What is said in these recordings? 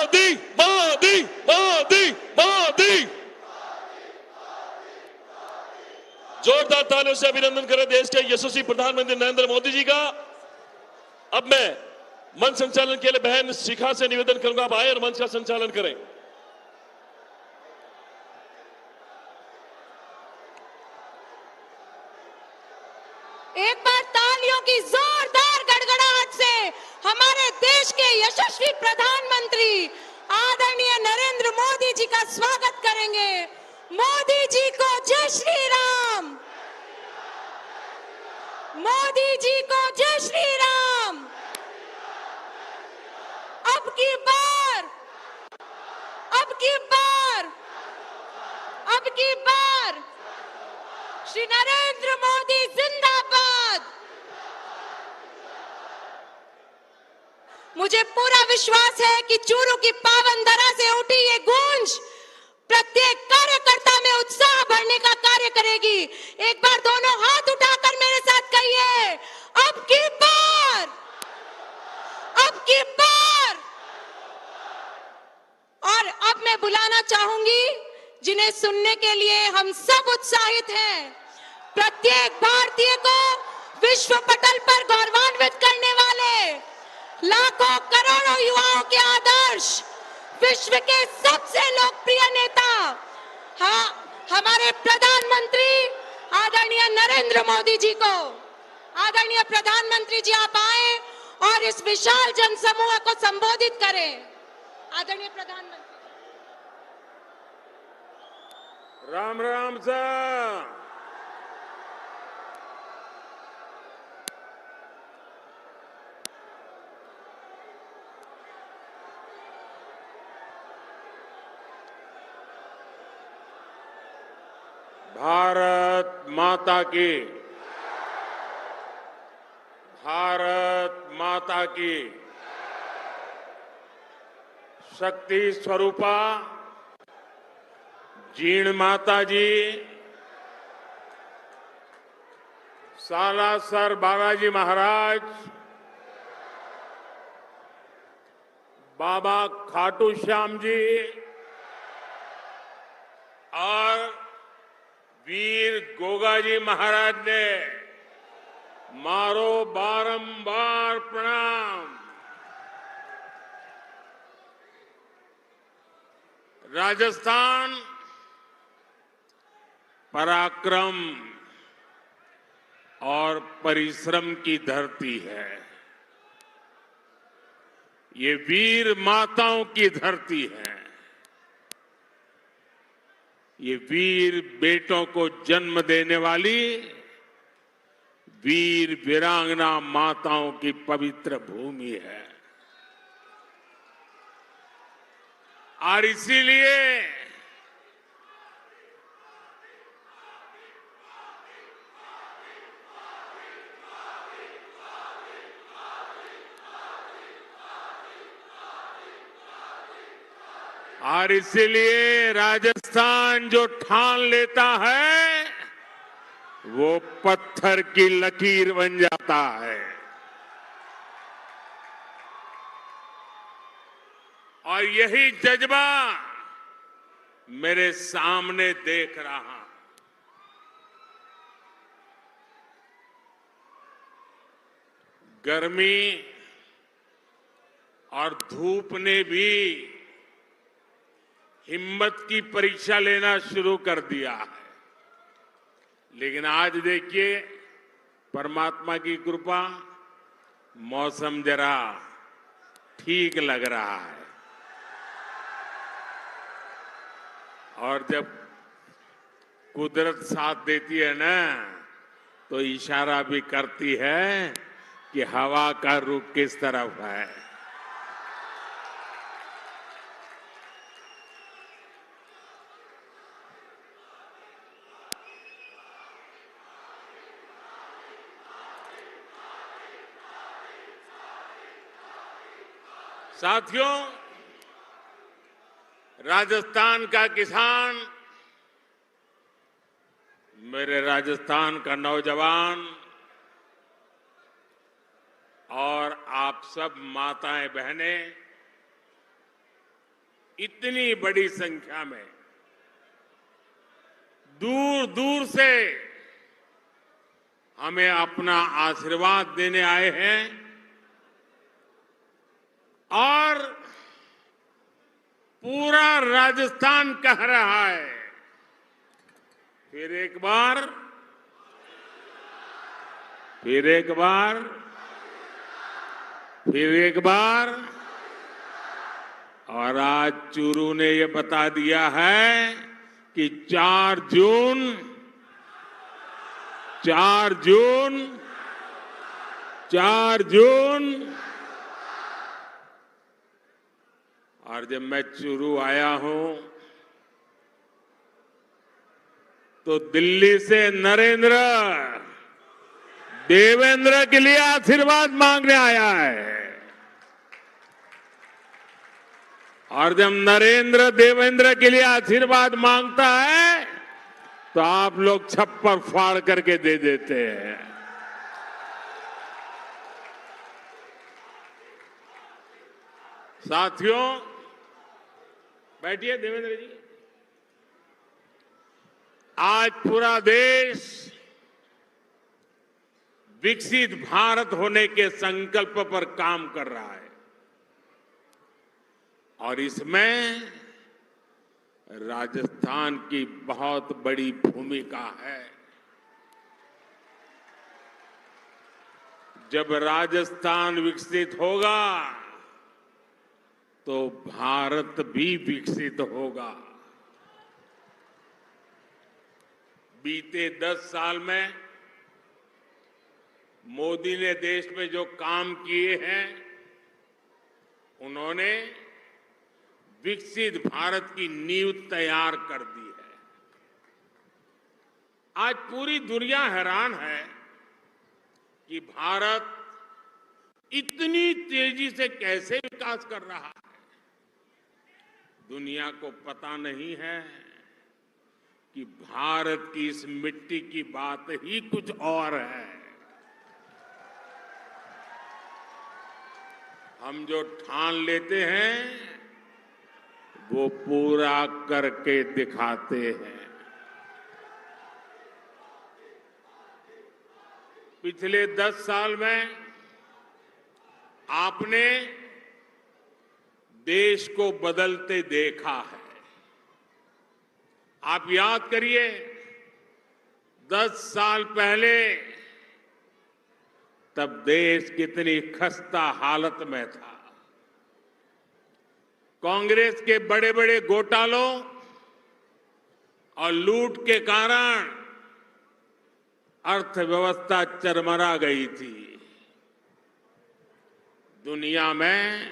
मोदी मोदी मोदी मोदी। जोरदार तालियों से अभिनंदन करें देश के यशस्वी प्रधानमंत्री नरेंद्र मोदी जी का। अब मैं मंच संचालन के लिए बहन शिखा से निवेदन करूंगा, आप आए और मंच का संचालन करें। एक बार तालियों की जोरदार गड़गड़ाहट से हमारे देश के यशस्वी प्रधानमंत्री आदरणीय नरेंद्र मोदी जी का स्वागत करेंगे। मोदी जी को जय श्री राम। मोदी जी को जय श्री राम। अब की बार अब की बार अब की बार श्री नरेंद्र मोदी जिंदाबाद। मुझे पूरा विश्वास है कि चूरू की पावन धरा से उठी ये गूंज प्रत्येक कार्यकर्ता में उत्साह भरने का कार्य करेगी। एक बार दोनों हाथ उठाकर मेरे साथ कहिए, अब की बार अब की बार। और अब मैं बुलाना चाहूंगी जिन्हें सुनने के लिए हम सब उत्साहित हैं, प्रत्येक भारतीय को विश्व पटल पर गौरवान्वित करने वाले लाखों करोड़ों युवाओं के आदर्श, विश्व के सबसे लोकप्रिय नेता, हाँ, हमारे प्रधानमंत्री आदरणीय नरेंद्र मोदी जी को। आदरणीय प्रधानमंत्री जी, आप आए और इस विशाल जनसमूह को संबोधित करें। आदरणीय प्रधानमंत्री। राम राम सर। भारत माता की, भारत माता की। शक्ति स्वरूपा जीण माता जी, सालासर बालाजी महाराज, बाबा खाटू श्याम जी और वीर गोगाजी महाराज ने मारो बारंबार प्रणाम। राजस्थान पराक्रम और परिश्रम की धरती है। ये वीर माताओं की धरती है। ये वीर बेटों को जन्म देने वाली वीर वीरांगना माताओं की पवित्र भूमि है। और इसीलिए राजस्थान जो ठान लेता है वो पत्थर की लकीर बन जाता है। और यही जज्बा मेरे सामने देख रहा हूं। गर्मी और धूप ने भी हिम्मत की परीक्षा लेना शुरू कर दिया है। लेकिन आज देखिए, परमात्मा की कृपा, मौसम जरा ठीक लग रहा है। और जब कुदरत साथ देती है ना, तो इशारा भी करती है कि हवा का रुख किस तरफ है। साथियों, राजस्थान का किसान, मेरे राजस्थान का नौजवान और आप सब माताएं बहनें इतनी बड़ी संख्या में दूर दूर से हमें अपना आशीर्वाद देने आए हैं और पूरा राजस्थान कह रहा है, फिर एक बार, फिर एक बार, फिर एक बार। और आज चूरू ने ये बता दिया है कि 4 जून 4 जून और जब मैं चूरू आया हूं तो दिल्ली से नरेंद्र देवेंद्र के लिए आशीर्वाद मांगने आया है। और जब नरेंद्र देवेंद्र के लिए आशीर्वाद मांगता है तो आप लोग छप्पर फाड़ करके दे देते हैं। साथियों, बैठिए देवेंद्र जी। आज पूरा देश विकसित भारत होने के संकल्प पर काम कर रहा है और इसमें राजस्थान की बहुत बड़ी भूमिका है। जब राजस्थान विकसित होगा तो भारत भी विकसित होगा। बीते 10 साल में मोदी ने देश में जो काम किए हैं, उन्होंने विकसित भारत की नींव तैयार कर दी है। आज पूरी दुनिया हैरान है कि भारत इतनी तेजी से कैसे विकास कर रहा है। दुनिया को पता नहीं है कि भारत की इस मिट्टी की बात ही कुछ और है। हम जो ठान लेते हैं वो पूरा करके दिखाते हैं। पिछले 10 साल में आपने देश को बदलते देखा है। आप याद करिए, 10 साल पहले तब देश कितनी खस्ता हालत में था। कांग्रेस के बड़े बड़े घोटालों और लूट के कारण अर्थव्यवस्था चरमरा गई थी। दुनिया में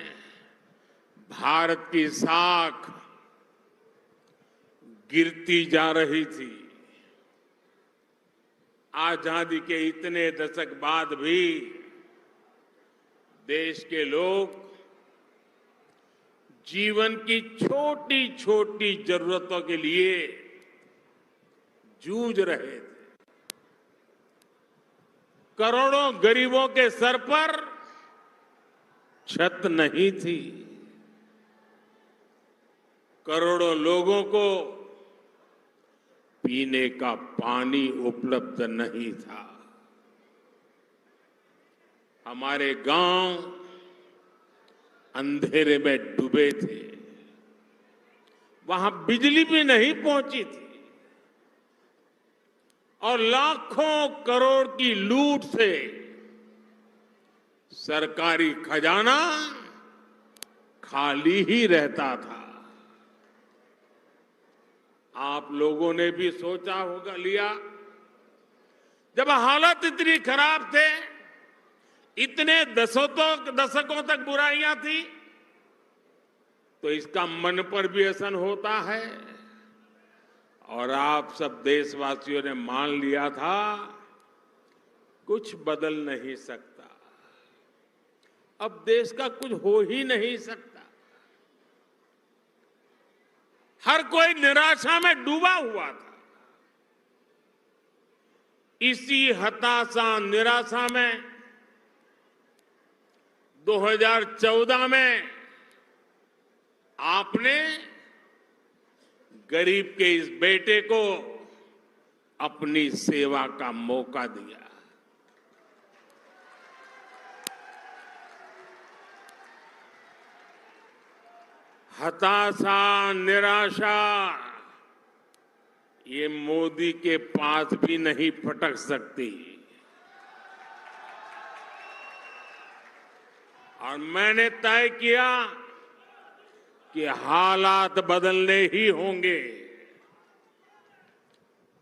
भारत की साख गिरती जा रही थी। आजादी के इतने दशक बाद भी देश के लोग जीवन की छोटी छोटी जरूरतों के लिए जूझ रहे थे। करोड़ों गरीबों के सर पर छत नहीं थी। करोड़ों लोगों को पीने का पानी उपलब्ध नहीं था। हमारे गांव अंधेरे में डूबे थे। वहां बिजली भी नहीं पहुंची थी और लाखों करोड़ की लूट से सरकारी खजाना खाली ही रहता था। आप लोगों ने भी सोचा होगा लिया, जब हालत इतनी खराब थे, इतने दशकों तक बुराइयां थी, तो इसका मन पर भी असर होता है। और आप सब देशवासियों ने मान लिया था कुछ बदल नहीं सकता, अब देश का कुछ हो ही नहीं सकता। हर कोई निराशा में डूबा हुआ था। इसी हताशा निराशा में 2014 में आपने गरीब के इस बेटे को अपनी सेवा का मौका दिया। हताशा, निराशा ये मोदी के पास भी नहीं फटक सकती। और मैंने तय किया कि हालात बदलने ही होंगे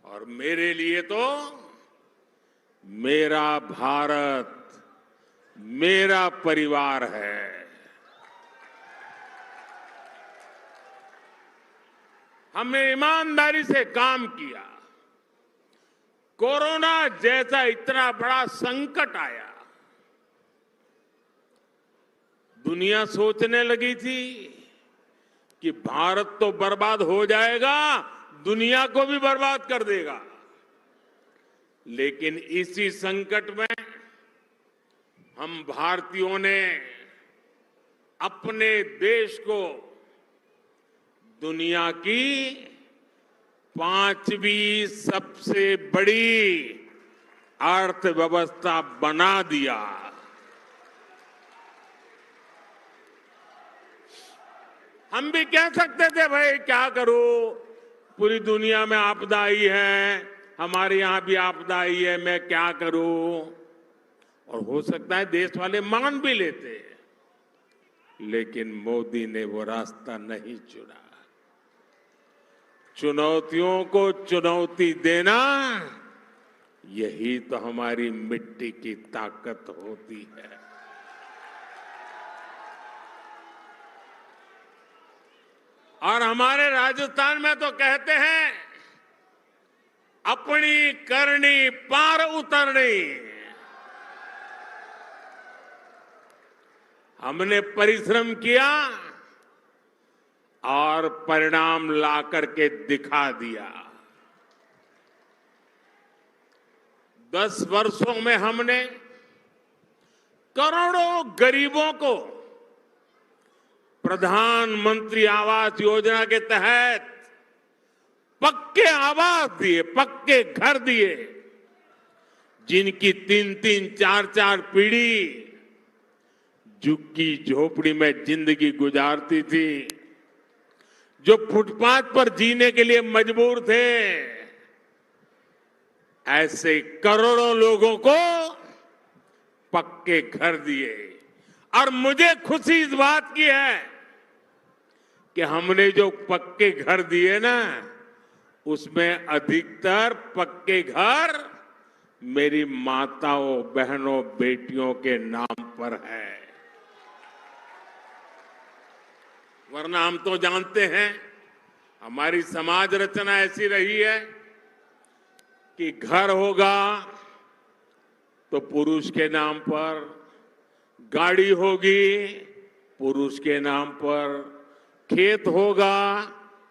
और मेरे लिए तो मेरा भारत मेरा परिवार है। हमने ईमानदारी से काम किया। कोरोना जैसा इतना बड़ा संकट आया, दुनिया सोचने लगी थी कि भारत तो बर्बाद हो जाएगा, दुनिया को भी बर्बाद कर देगा। लेकिन इसी संकट में हम भारतीयों ने अपने देश को दुनिया की 5वीं सबसे बड़ी अर्थव्यवस्था बना दिया। हम भी कह सकते थे भाई क्या करूं, पूरी दुनिया में आपदा आई है, हमारे यहां भी आपदा आई है, मैं क्या करूं। और हो सकता है देश वाले मान भी लेते, लेकिन मोदी ने वो रास्ता नहीं चुना। चुनौतियों को चुनौती देना, यही तो हमारी मिट्टी की ताकत होती है। और हमारे राजस्थान में तो कहते हैं, अपनी करनी पार उतरनी। हमने परिश्रम किया और परिणाम ला करके दिखा दिया। 10 वर्षों में हमने करोड़ों गरीबों को प्रधानमंत्री आवास योजना के तहत पक्के आवास दिए, पक्के घर दिए। जिनकी 3-3, 4-4 पीढ़ी झुग्गी झोपड़ी में जिंदगी गुजारती थी, जो फुटपाथ पर जीने के लिए मजबूर थे, ऐसे करोड़ों लोगों को पक्के घर दिए। और मुझे खुशी इस बात की है कि हमने जो पक्के घर दिए ना, उसमें अधिकतर पक्के घर मेरी माताओं, बहनों, बेटियों के नाम पर है। वरना हम तो जानते हैं हमारी समाज रचना ऐसी रही है कि घर होगा तो पुरुष के नाम पर, गाड़ी होगी पुरुष के नाम पर, खेत होगा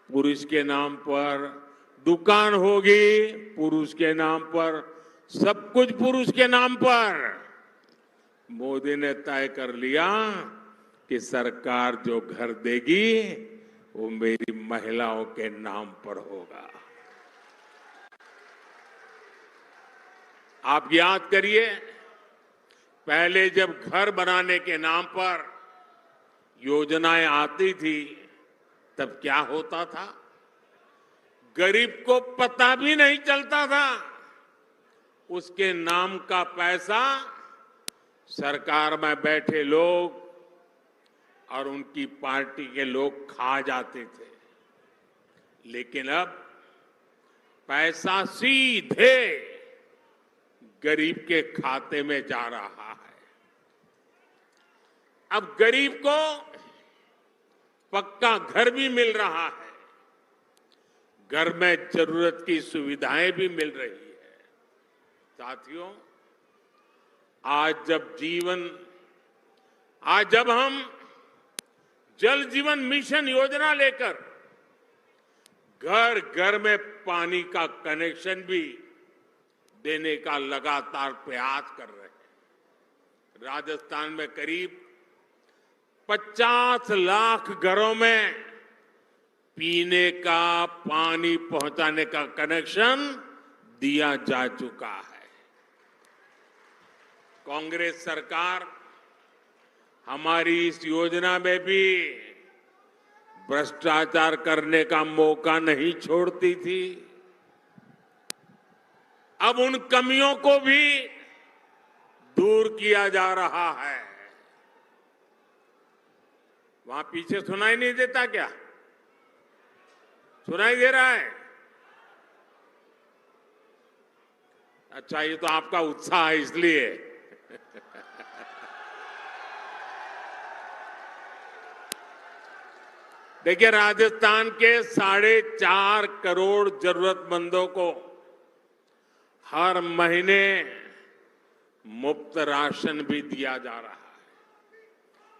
पुरुष के नाम पर, दुकान होगी पुरुष के नाम पर, सब कुछ पुरुष के नाम पर। मोदी ने तय कर लिया कि सरकार जो घर देगी वो मेरी महिलाओं के नाम पर होगा। आप याद करिए, पहले जब घर बनाने के नाम पर योजनाएं आती थी तब क्या होता था, गरीब को पता भी नहीं चलता था। उसके नाम का पैसा सरकार में बैठे लोग और उनकी पार्टी के लोग खा जाते थे। लेकिन अब पैसा सीधे गरीब के खाते में जा रहा है। अब गरीब को पक्का घर भी मिल रहा है, घर में जरूरत की सुविधाएं भी मिल रही है। साथियों, आज जब हम जल जीवन मिशन योजना लेकर घर घर में पानी का कनेक्शन भी देने का लगातार प्रयास कर रहे हैं। राजस्थान में करीब 50 लाख घरों में पीने का पानी पहुंचाने का कनेक्शन दिया जा चुका है। कांग्रेस सरकार हमारी इस योजना में भी भ्रष्टाचार करने का मौका नहीं छोड़ती थी। अब उन कमियों को भी दूर किया जा रहा है। वहां पीछे सुनाई नहीं देता क्या? सुनाई दे रहा है? अच्छा, ये तो आपका उत्साह है इसलिए। देखिए, राजस्थान के 4.5 करोड़ जरूरतमंदों को हर महीने मुफ्त राशन भी दिया जा रहा है।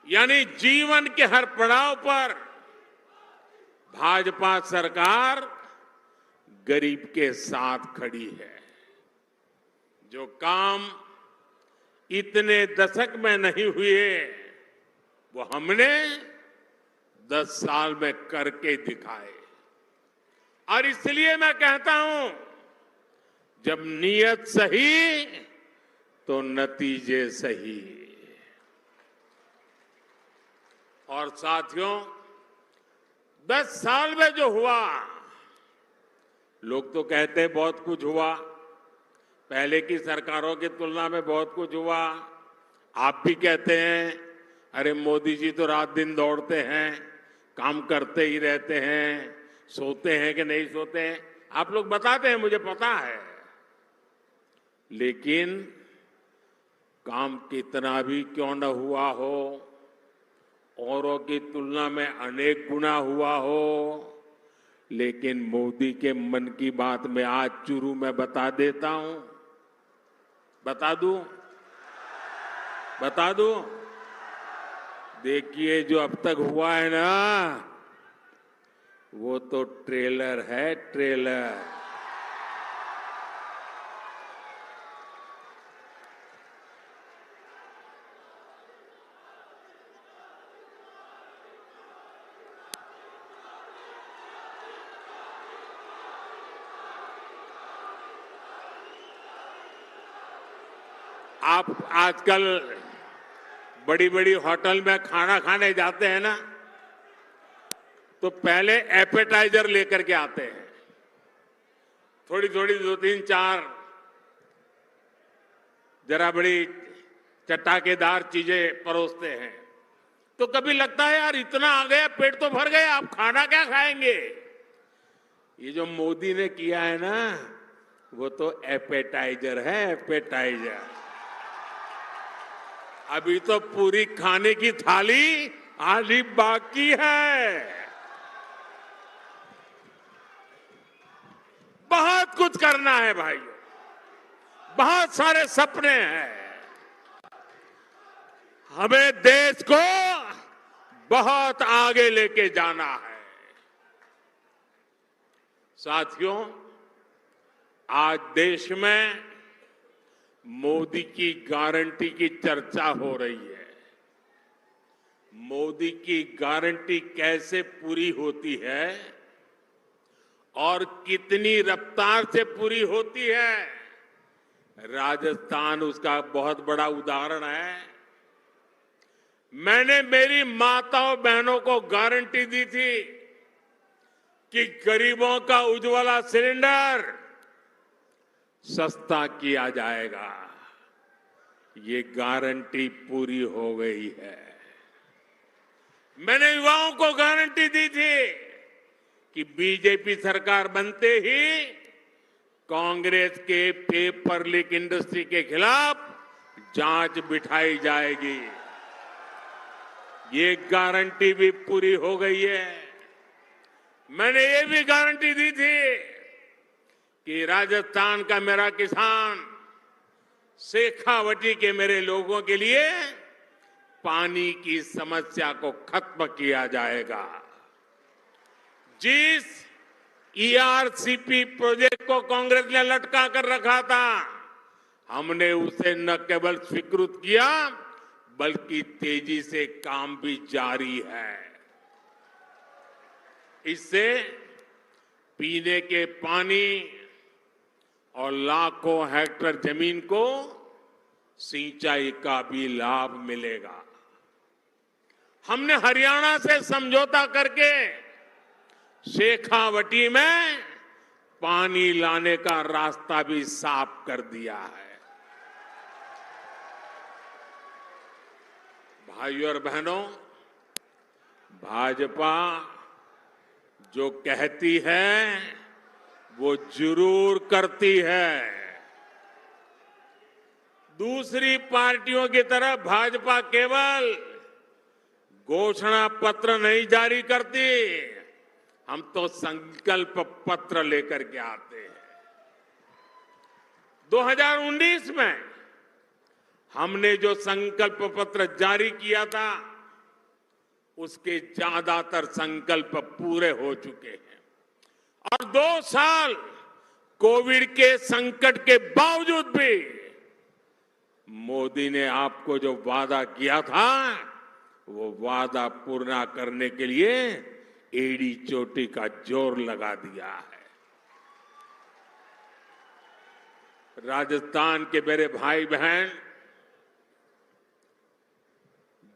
यानी जीवन के हर पड़ाव पर भाजपा सरकार गरीब के साथ खड़ी है। जो काम इतने दशक में नहीं हुए वो हमने 10 साल में करके दिखाए। और इसलिए मैं कहता हूं, जब नीयत सही तो नतीजे सही। और साथियों, 10 साल में जो हुआ, लोग तो कहते हैं बहुत कुछ हुआ, पहले की सरकारों की तुलना में बहुत कुछ हुआ। आप भी कहते हैं अरे मोदी जी तो रात दिन दौड़ते हैं, काम करते ही रहते हैं, सोते हैं कि नहीं सोते हैं, आप लोग बताते हैं, मुझे पता है। लेकिन काम कितना भी क्यों न हुआ हो, औरों की तुलना में अनेक गुना हुआ हो, लेकिन मोदी के मन की बात में आज चुरू में बता देता हूं। बता दूं? देखिए, जो अब तक हुआ है ना, वो तो ट्रेलर है, ट्रेलर। आप आजकल बड़ी बड़ी होटल में खाना खाने जाते हैं ना, तो पहले एपेटाइजर लेकर के आते हैं, थोड़ी थोड़ी 2-3-4 जरा बड़ी चटाकेदार चीजें परोसते हैं। तो कभी लगता है यार इतना आ गया, पेट तो भर गया, आप खाना क्या खाएंगे। ये जो मोदी ने किया है ना, वो तो एपेटाइजर है, एपेटाइजर। अभी तो पूरी खाने की थाली आधी बाकी है। बहुत कुछ करना है भाइयों, बहुत सारे सपने हैं। हमें देश को बहुत आगे लेके जाना है। साथियों, आज देश में मोदी की गारंटी की चर्चा हो रही है। मोदी की गारंटी कैसे पूरी होती है और कितनी रफ्तार से पूरी होती है, राजस्थान उसका बहुत बड़ा उदाहरण है। मैंने मेरी माताओं बहनों को गारंटी दी थी कि गरीबों का उज्ज्वला सिलेंडर सस्ता किया जाएगा। ये गारंटी पूरी हो गई है। मैंने युवाओं को गारंटी दी थी कि बीजेपी सरकार बनते ही कांग्रेस के पेपर लीक इंडस्ट्री के खिलाफ जांच बिठाई जाएगी। ये गारंटी भी पूरी हो गई है। मैंने ये भी गारंटी दी थी कि राजस्थान का मेरा किसान, शेखावटी के मेरे लोगों के लिए पानी की समस्या को खत्म किया जाएगा। जिस ईआरसीपी प्रोजेक्ट को कांग्रेस ने लटका कर रखा था, हमने उसे न केवल स्वीकृत किया बल्कि तेजी से काम भी जारी है। इससे पीने के पानी और लाखों हेक्टेयर जमीन को सिंचाई का भी लाभ मिलेगा। हमने हरियाणा से समझौता करके शेखावटी में पानी लाने का रास्ता भी साफ कर दिया है। भाइयों और बहनों, भाजपा जो कहती है वो जरूर करती है। दूसरी पार्टियों की तरह भाजपा केवल घोषणा पत्र नहीं जारी करती, हम तो संकल्प पत्र लेकर के आते हैं। 2019 में हमने जो संकल्प पत्र जारी किया था उसके ज्यादातर संकल्प पूरे हो चुके हैं और 2 साल कोविड के संकट के बावजूद भी मोदी ने आपको जो वादा किया था वो वादा पूरा करने के लिए एड़ी चोटी का जोर लगा दिया है। राजस्थान के मेरे भाई बहन,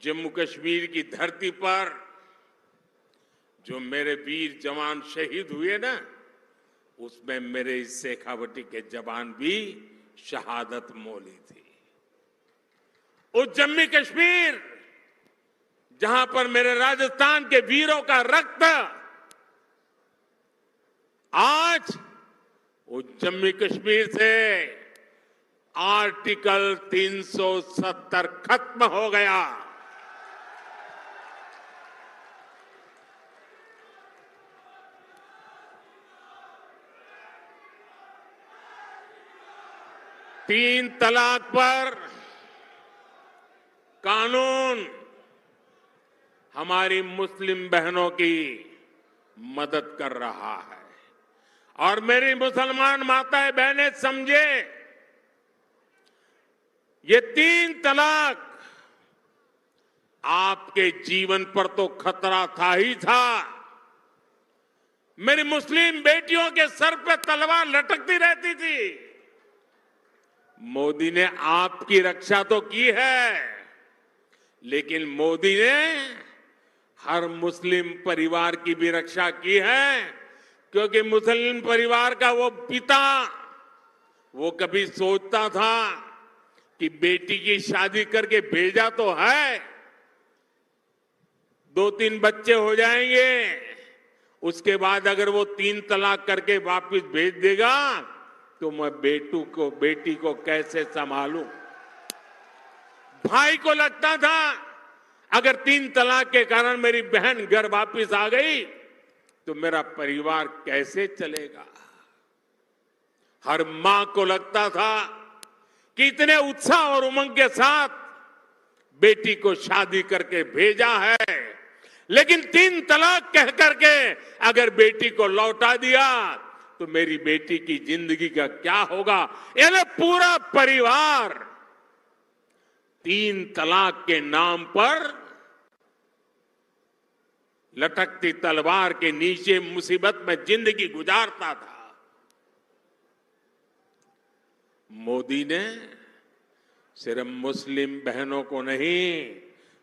जम्मू कश्मीर की धरती पर जो मेरे वीर जवान शहीद हुए ना, उसमें मेरे इस शेखावटी के जवान भी शहादत मोली थी। उस जम्मू कश्मीर जहां पर मेरे राजस्थान के वीरों का रक्त आज उस जम्मू कश्मीर से आर्टिकल 370 खत्म हो गया। तीन तलाक पर कानून हमारी मुस्लिम बहनों की मदद कर रहा है और मेरी मुसलमान माताएं बहनें समझे, ये 3 तलाक आपके जीवन पर तो खतरा था ही था, मेरी मुस्लिम बेटियों के सर पे तलवार लटकती रहती थी। मोदी ने आपकी रक्षा तो की है, लेकिन मोदी ने हर मुस्लिम परिवार की भी रक्षा की है, क्योंकि मुस्लिम परिवार का वो पिता वो कभी सोचता था कि बेटी की शादी करके भेजा तो है, 2-3 बच्चे हो जाएंगे, उसके बाद अगर वो 3 तलाक करके वापस भेज देगा तो मैं बेटी को कैसे संभालूं। भाई को लगता था अगर 3 तलाक के कारण मेरी बहन घर वापस आ गई तो मेरा परिवार कैसे चलेगा। हर मां को लगता था कि इतने उत्साह और उमंग के साथ बेटी को शादी करके भेजा है, लेकिन 3 तलाक कह करके अगर बेटी को लौटा दिया तो मेरी बेटी की जिंदगी का क्या होगा। यानी पूरा परिवार 3 तलाक के नाम पर लटकती तलवार के नीचे मुसीबत में जिंदगी गुजारता था। मोदी ने सिर्फ मुस्लिम बहनों को नहीं,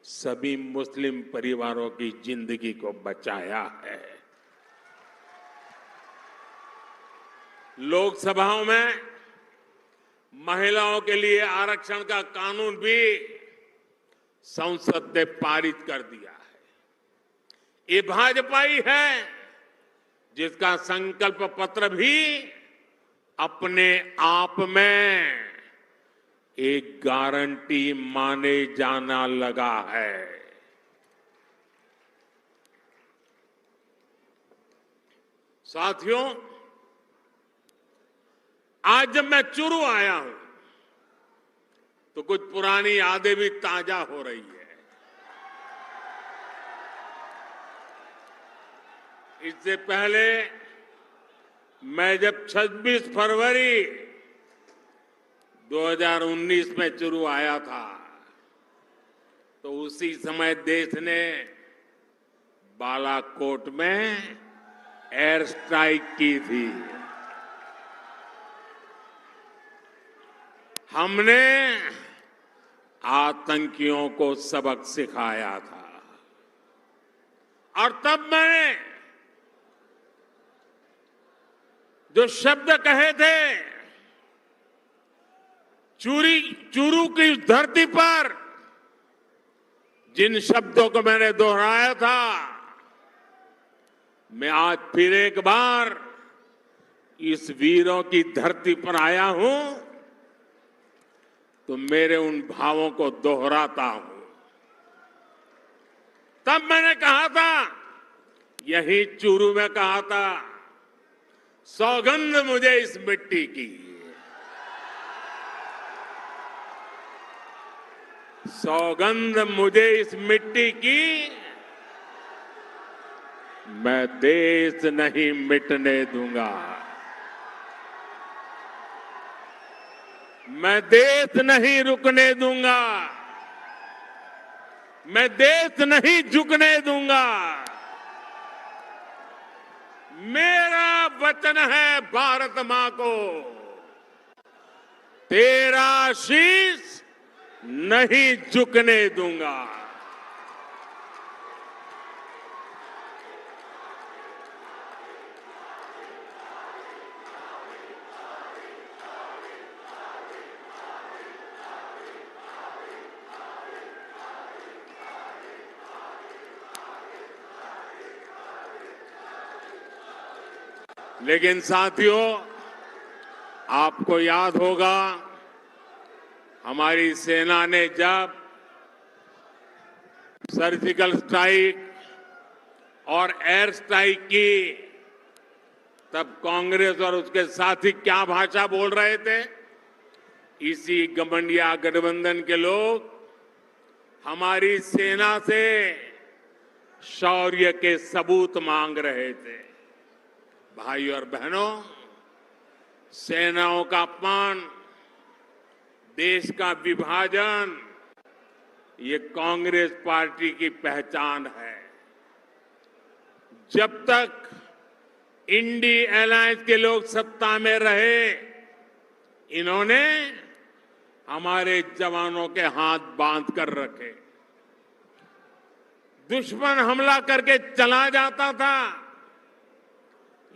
सभी मुस्लिम परिवारों की जिंदगी को बचाया है। लोकसभाओं में महिलाओं के लिए आरक्षण का कानून भी संसद ने पारित कर दिया है। ये भाजपा ही है जिसका संकल्प पत्र भी अपने आप में एक गारंटी माने जाना लगा है। साथियों, आज जब मैं चुरू आया हूं तो कुछ पुरानी यादें भी ताजा हो रही है। इससे पहले मैं जब 26 फरवरी 2019 में चुरू आया था तो उसी समय देश ने बालाकोट में एयर स्ट्राइक की थी। हमने आतंकियों को सबक सिखाया था और तब मैंने जो शब्द कहे थे, चूरू की धरती पर जिन शब्दों को मैंने दोहराया था, मैं आज फिर एक बार इस वीरों की धरती पर आया हूं तो मेरे उन भावों को दोहराता हूं। तब मैंने कहा था, यही चूरू में कहा था, सौगंध मुझे इस मिट्टी की, सौगंध मुझे इस मिट्टी की, मैं देश नहीं मिटने दूंगा, मैं देश नहीं रुकने दूंगा, मैं देश नहीं झुकने दूंगा। मेरा वचन है भारत मां को, तेरा शीश नहीं झुकने दूंगा। लेकिन साथियों, आपको याद होगा, हमारी सेना ने जब सर्जिकल स्ट्राइक और एयर स्ट्राइक की, तब कांग्रेस और उसके साथी क्या भाषा बोल रहे थे? इसी गठबंधन गठबंधन के लोग हमारी सेना से शौर्य के सबूत मांग रहे थे। भाई और बहनों, सेनाओं का अपमान, देश का विभाजन, ये कांग्रेस पार्टी की पहचान है। जब तक इंडी अलायंस के लोग सत्ता में रहे, इन्होंने हमारे जवानों के हाथ बांध कर रखे। दुश्मन हमला करके चला जाता था,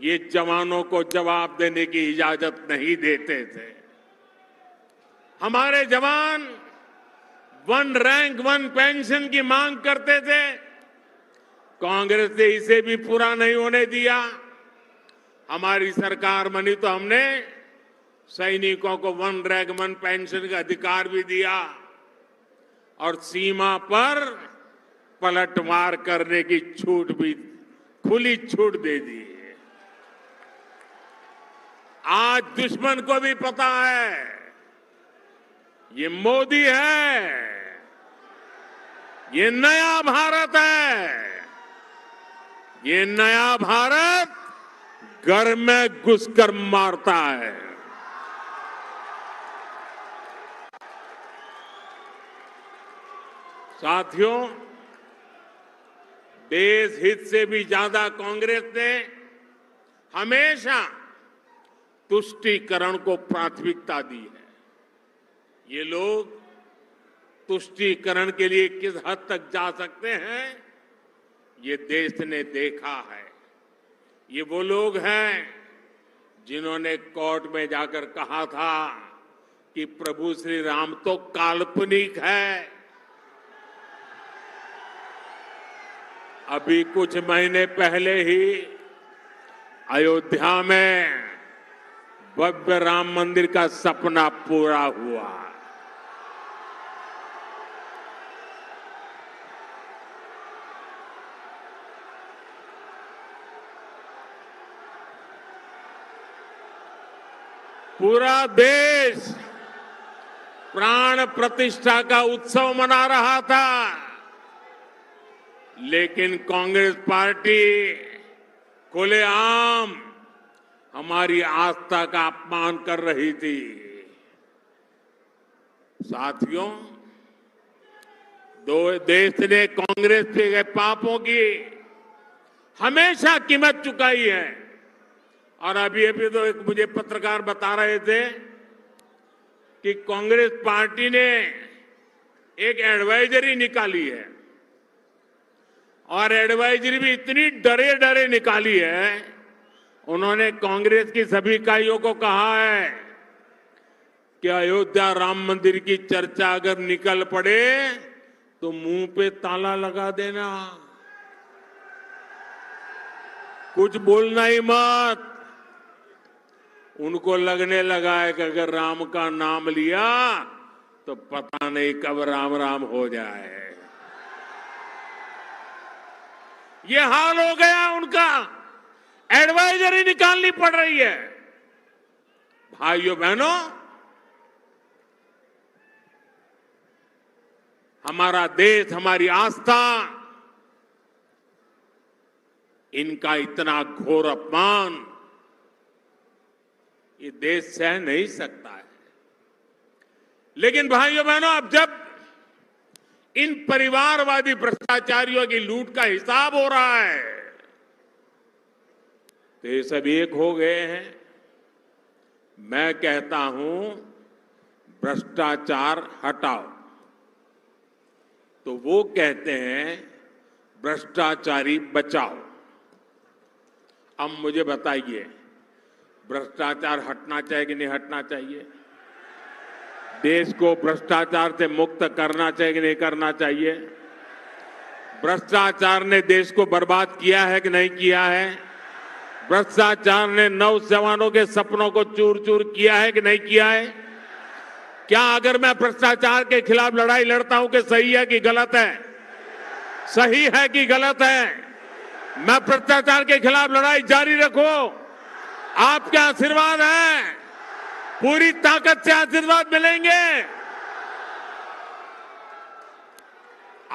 ये जवानों को जवाब देने की इजाजत नहीं देते थे। हमारे जवान 1 रैंक 1 पेंशन की मांग करते थे, कांग्रेस ने इसे भी पूरा नहीं होने दिया। हमारी सरकार बनी तो हमने सैनिकों को 1 रैंक 1 पेंशन का अधिकार भी दिया और सीमा पर पलटवार करने की छूट भी, खुली छूट दे दी। आज दुश्मन को भी पता है, ये मोदी है, ये नया भारत है, ये नया भारत घर में घुसकर मारता है। साथियों, देश हित से भी ज्यादा कांग्रेस ने हमेशा तुष्टीकरण को प्राथमिकता दी है। ये लोग तुष्टीकरण के लिए किस हद तक जा सकते हैं, ये देश ने देखा है। ये वो लोग हैं जिन्होंने कोर्ट में जाकर कहा था कि प्रभु श्री राम तो काल्पनिक है। अभी कुछ महीने पहले ही अयोध्या में भव्य राम मंदिर का सपना पूरा हुआ। पूरा देश प्राण प्रतिष्ठा का उत्सव मना रहा था, लेकिन कांग्रेस पार्टी खुलेआम हमारी आस्था का अपमान कर रही थी। साथियों, देश ने कांग्रेस के पापों की हमेशा कीमत चुकाई है। और अभी अभी तो एक मुझे पत्रकार बता रहे थे कि कांग्रेस पार्टी ने एक एडवाइजरी निकाली है और एडवाइजरी भी इतनी डरे डरे निकाली है। उन्होंने कांग्रेस की सभी इकाइयों को कहा है कि अयोध्या राम मंदिर की चर्चा अगर निकल पड़े तो मुंह पे ताला लगा देना, कुछ बोलना ही मत। उनको लगने लगा है कि अगर राम का नाम लिया तो पता नहीं कब राम राम हो जाए। ये हाल हो गया उनका, एडवाइजरी निकालनी पड़ रही है। भाइयों बहनों, हमारा देश, हमारी आस्था, इनका इतना घोर अपमान ये देश सह नहीं सकता है। लेकिन भाइयों बहनों, अब जब इन परिवारवादी भ्रष्टाचारियों की लूट का हिसाब हो रहा है तो ये सब एक हो गए हैं। मैं कहता हूं भ्रष्टाचार हटाओ, तो वो कहते हैं भ्रष्टाचारी बचाओ। अब मुझे बताइए, भ्रष्टाचार हटना चाहिए कि नहीं हटना चाहिए? देश को भ्रष्टाचार से मुक्त करना चाहिए कि नहीं करना चाहिए? भ्रष्टाचार ने देश को बर्बाद किया है कि नहीं किया है? भ्रष्टाचार ने नौजवानों के सपनों को चूर चूर किया है कि नहीं किया है? क्या अगर मैं भ्रष्टाचार के खिलाफ लड़ाई लड़ता हूं कि सही है कि गलत है? सही है कि गलत है? मैं भ्रष्टाचार के खिलाफ लड़ाई जारी रखूं, आपके आशीर्वाद है, पूरी ताकत से आशीर्वाद मिलेंगे।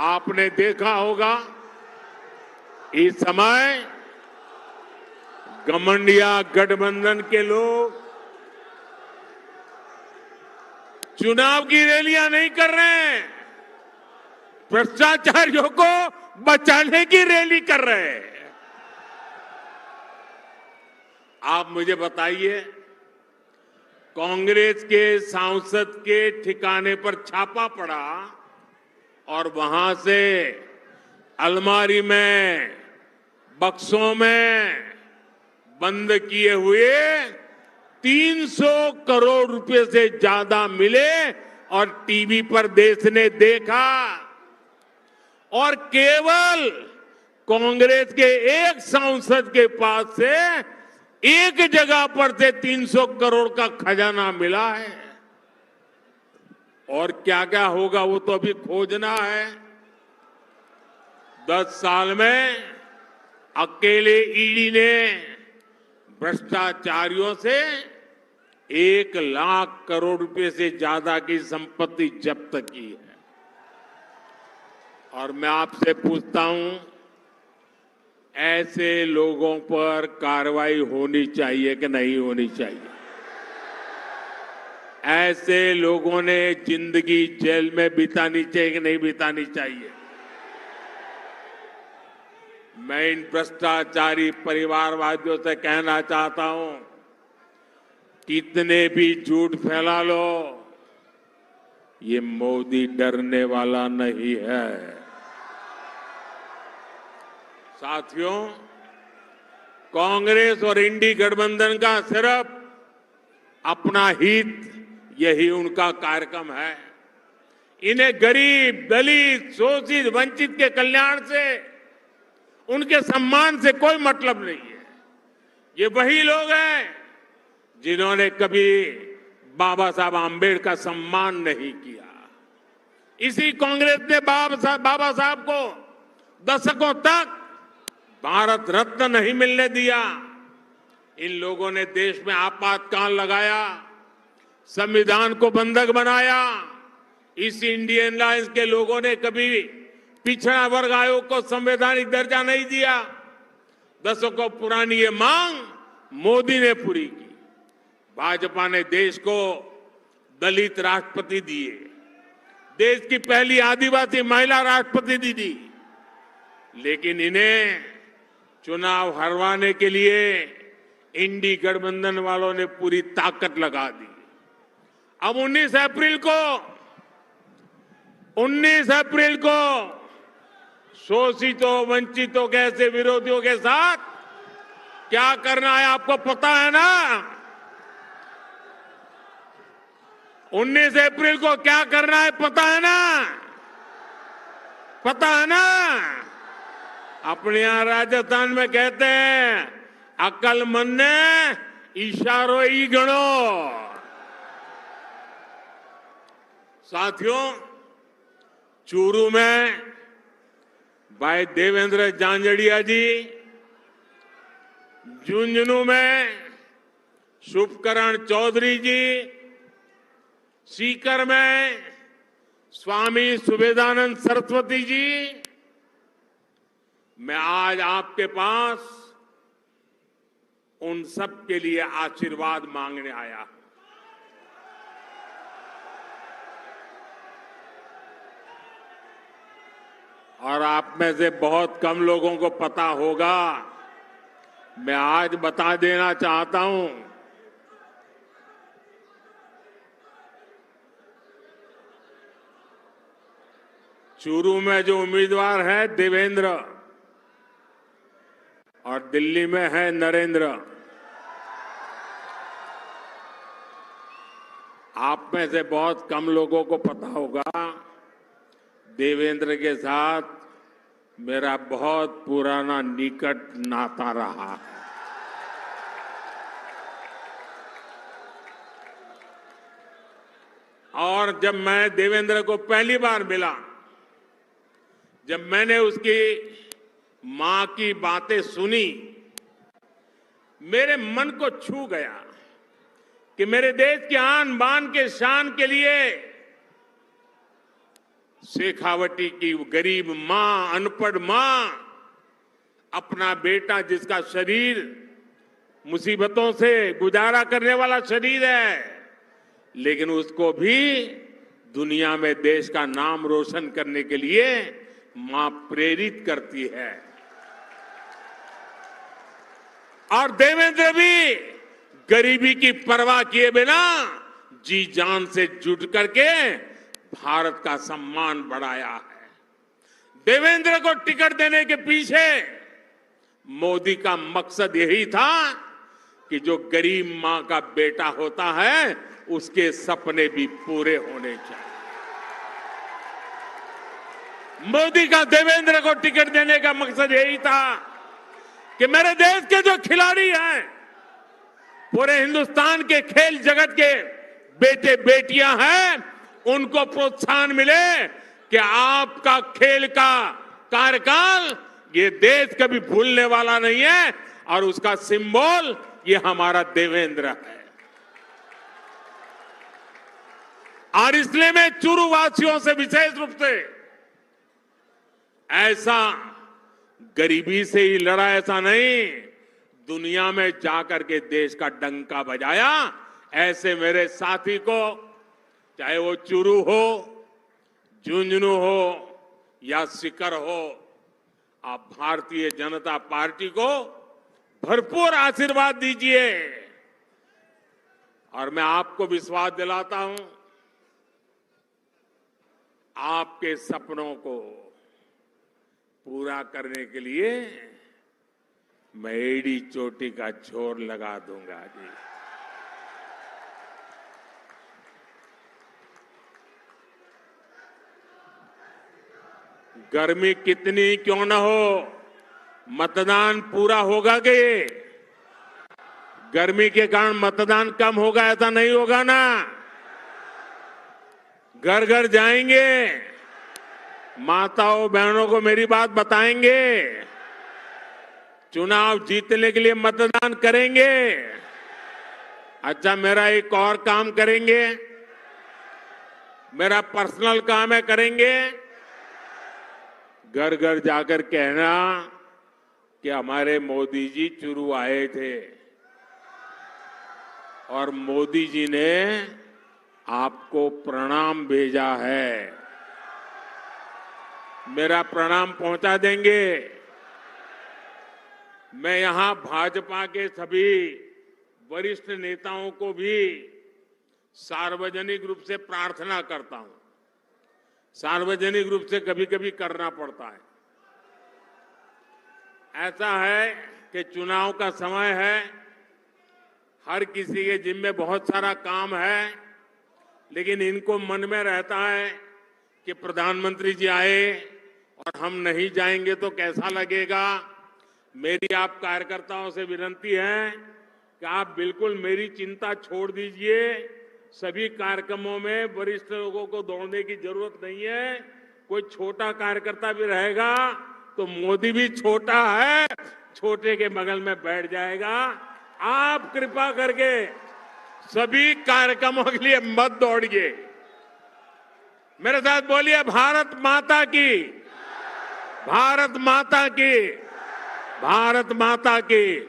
आपने देखा होगा इस समय घमंडिया गठबंधन के लोग चुनाव की रैलियां नहीं कर रहे हैं, भ्रष्टाचारियों को बचाने की रैली कर रहे हैं। आप मुझे बताइए, कांग्रेस के सांसद के ठिकाने पर छापा पड़ा और वहां से अलमारी में, बक्सों में बंद किए हुए 300 करोड़ रुपए से ज्यादा मिले और टीवी पर देश ने देखा। और केवल कांग्रेस के एक सांसद के पास से एक जगह पर से 300 करोड़ का खजाना मिला है। और क्या क्या होगा वो तो अभी खोजना है। 10 साल में अकेले ईडी ने भ्रष्टाचारियों से 1 लाख करोड़ रुपए से ज्यादा की संपत्ति जब्त की है। और मैं आपसे पूछता हूं, ऐसे लोगों पर कार्रवाई होनी चाहिए कि नहीं होनी चाहिए? ऐसे लोगों ने जिंदगी जेल में बितानी चाहिए कि नहीं बितानी चाहिए? मैं इन भ्रष्टाचारी परिवारवादियों से कहना चाहता हूं, कितने भी झूठ फैला लो, ये मोदी डरने वाला नहीं है। साथियों, कांग्रेस और इंडी गठबंधन का सिर्फ अपना हित, यही उनका कार्यक्रम है। इन्हें गरीब, दलित, शोषित, वंचित के कल्याण से, उनके सम्मान से कोई मतलब नहीं है। ये वही लोग हैं जिन्होंने कभी बाबा साहब आम्बेडकर का सम्मान नहीं किया। इसी कांग्रेस ने बाबा साहब को दशकों तक भारत रत्न नहीं मिलने दिया। इन लोगों ने देश में आपातकाल लगाया, संविधान को बंधक बनाया। इस इंडियन अलायंस के लोगों ने कभी पिछड़ा वर्ग आयोग को संवैधानिक दर्जा नहीं दिया। दशकों पुरानी ये मांग मोदी ने पूरी की। भाजपा ने देश को दलित राष्ट्रपति दिए, देश की पहली आदिवासी महिला राष्ट्रपति दीदी, लेकिन इन्हें चुनाव हरवाने के लिए इंडी गठबंधन वालों ने पूरी ताकत लगा दी। अब 19 अप्रैल को शोषितों, वंचितों के ऐसे विरोधियों के साथ क्या करना है आपको पता है ना? 19 अप्रैल को क्या करना है पता है ना? पता है ना? अपने यहां राजस्थान में कहते हैं अक्लमंद ने इशारों ही गणो। साथियों, चूरू में भाई देवेंद्र झांझड़िया जी, झुंझुनू में शुभकरण चौधरी जी, सीकर में स्वामी सुबेदानंद सरस्वती जी, मैं आज आपके पास उन सब के लिए आशीर्वाद मांगने आया हूं। और आप में से बहुत कम लोगों को पता होगा, मैं आज बता देना चाहता हूं, चूरू में जो उम्मीदवार है देवेंद्र और दिल्ली में है नरेंद्र। आप में से बहुत कम लोगों को पता होगा, देवेंद्र के साथ मेरा बहुत पुराना निकट नाता रहा है। और जब मैं देवेंद्र को पहली बार मिला, जब मैंने उसकी मां की बातें सुनी, मेरे मन को छू गया कि मेरे देश की आन बान के शान के लिए शेखावटी की गरीब मां, अनपढ़ मां, अपना बेटा जिसका शरीर मुसीबतों से गुजारा करने वाला शरीर है, लेकिन उसको भी दुनिया में देश का नाम रोशन करने के लिए मां प्रेरित करती है। और देवेंद्र भी गरीबी की परवाह किए बिना जी जान से जुट करके भारत का सम्मान बढ़ाया है। देवेंद्र को टिकट देने के पीछे मोदी का मकसद यही था कि जो गरीब मां का बेटा होता है उसके सपने भी पूरे होने चाहिए। मोदी का देवेंद्र को टिकट देने का मकसद यही था कि मेरे देश के जो खिलाड़ी हैं, पूरे हिंदुस्तान के खेल जगत के बेटे बेटियां हैं, उनको प्रोत्साहन मिले कि आपका खेल का कार्यकाल ये देश कभी भूलने वाला नहीं है और उसका सिंबल ये हमारा देवेंद्र है। और इसलिए मैं चूरू वासियों से विशेष रूप से ऐसा गरीबी से ही लड़ा, ऐसा नहीं, दुनिया में जाकर के देश का डंका बजाया। ऐसे मेरे साथी को, चाहे वो चूरू हो, झुंझुनू हो या सीकर हो, आप भारतीय जनता पार्टी को भरपूर आशीर्वाद दीजिए। और मैं आपको विश्वास दिलाता हूं, आपके सपनों को पूरा करने के लिए मैं एड़ी चोटी का जोर लगा दूंगा जी। गर्मी कितनी क्यों न हो, मतदान पूरा होगा कि गर्मी के कारण मतदान कम होगा, ऐसा नहीं होगा ना। घर घर जाएंगे, माताओं बहनों को मेरी बात बताएंगे, चुनाव जीतने के लिए मतदान करेंगे। अच्छा, मेरा एक और काम करेंगे, मेरा पर्सनल काम है, करेंगे। घर घर जाकर कहना कि हमारे मोदी जी चूरू आए थे और मोदी जी ने आपको प्रणाम भेजा है। मेरा प्रणाम पहुंचा देंगे। मैं यहां भाजपा के सभी वरिष्ठ नेताओं को भी सार्वजनिक रूप से प्रार्थना करता हूं। सार्वजनिक रूप से कभी कभी करना पड़ता है। ऐसा है कि चुनाव का समय है, हर किसी के जिम्मे बहुत सारा काम है, लेकिन इनको मन में रहता है कि प्रधानमंत्री जी आए और हम नहीं जाएंगे तो कैसा लगेगा। मेरी आप कार्यकर्ताओं से विनती है कि आप बिल्कुल मेरी चिंता छोड़ दीजिए। सभी कार्यक्रमों में वरिष्ठ लोगों को दौड़ने की जरूरत नहीं है। कोई छोटा कार्यकर्ता भी रहेगा तो मोदी भी छोटा है, छोटे के बगल में बैठ जाएगा। आप कृपा करके सभी कार्यक्रमों के लिए मत दौड़िए। मेरे साथ बोलिए, भारत माता की, भारत माता की, भारत माता की।